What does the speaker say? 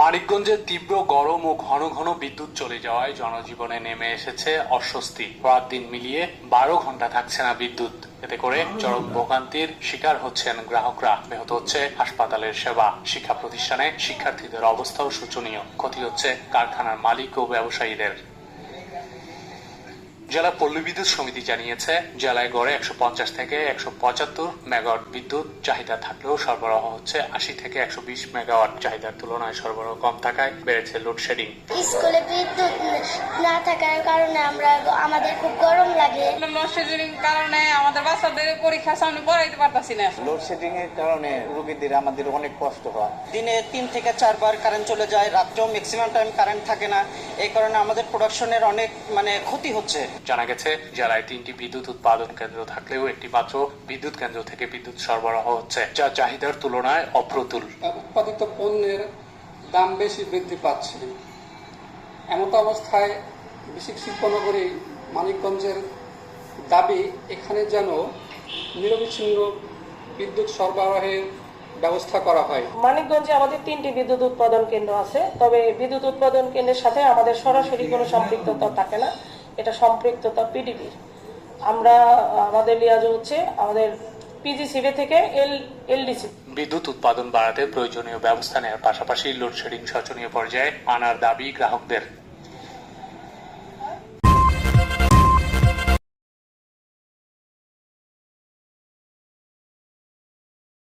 মানিকগঞ্জের তীব্র গরম ও ঘন ঘন বিদ্যুৎ চলে যাওয়ায় জনজীবনে নেমে এসেছে অস্বস্তি। রাত দিন মিলিয়ে 12 ঘন্টা থাকছে না বিদ্যুৎ। এতে করে চরম ভোগান্তির শিকার হচ্ছেন গ্রাহকরা, ব্যাহত হচ্ছে হাসপাতালের সেবা। শিক্ষা প্রতিষ্ঠানে শিক্ষার্থীদের অবস্থাও শোচনীয়। ক্ষতি হচ্ছে কারখানার মালিক ও ব্যবসায়ীদের। জেলা পল্লী বিদ্যুৎ সমিতি জানিয়েছে, জেলায় গড়ে 150 থেকে 175 মেগাওয়াট বিদ্যুৎ চাহিদা থাকলেও সরবরাহ হচ্ছে 80 থেকে 120 মেগাওয়াট। চাহিদার তুলনায় সরবরাহ কম থাকায় বেড়েছে লোডশেডিং। স্কুলে বিদ্যুৎ না থাকার কারণে আমাদের খুব গরম লাগে। লোডশেডিং কারণে আমাদের বাচ্চাদের পরীক্ষা সামনে পড়াইতে পারতাছি না। লোডশেডিং এর কারণে রোগীদের আমাদের অনেক কষ্ট হয়। দিনে 3 থেকে 4 বার কারেন্ট চলে যায়, রাত্রেও ম্যাক্সিমাম টাইম কারেন্ট থাকে না। এই কারণে আমাদের প্রোডাকশনের অনেক ক্ষতি হচ্ছে। জানা গেছে, জেলায় 3টি বিদ্যুৎ উৎপাদন কেন্দ্র থাকলেও একটি মাত্র বিদ্যুৎ কেন্দ্র থেকে বিদ্যুৎ সরবরাহ হচ্ছে, যা চাহিদার তুলনায় অপ্রতুল। উৎপাদিত পণ্যের দাম বেশি বৃদ্ধি পাচ্ছে। এমত অবস্থায় বিশেষ শিল্পনগরী মানিকগঞ্জের দাবি, এখানে যেন নিরবিচ্ছিন্ন বিদ্যুৎ সরবরাহের ব্যবস্থা করা হয়। মানিকগঞ্জে আমাদের 3টি বিদ্যুৎ উৎপাদন কেন্দ্র আছে, তবে বিদ্যুৎ উৎপাদন কেন্দ্রের সাথে আমাদের সরাসরি কোনো সম্পৃক্ততা থাকে না। এটা সম্পৃক্ততা পিডিবির। আমাদের লিয়াজ হচ্ছে আমাদের পিজিসিবি থেকে এলডিসি। বিদ্যুৎ উৎপাদন বাড়াতে প্রয়োজনীয় ব্যবস্থা নেওয়ার পাশাপাশি লোডশেডিং শোচনীয় পর্যায়ে আনার দাবি গ্রাহকদের।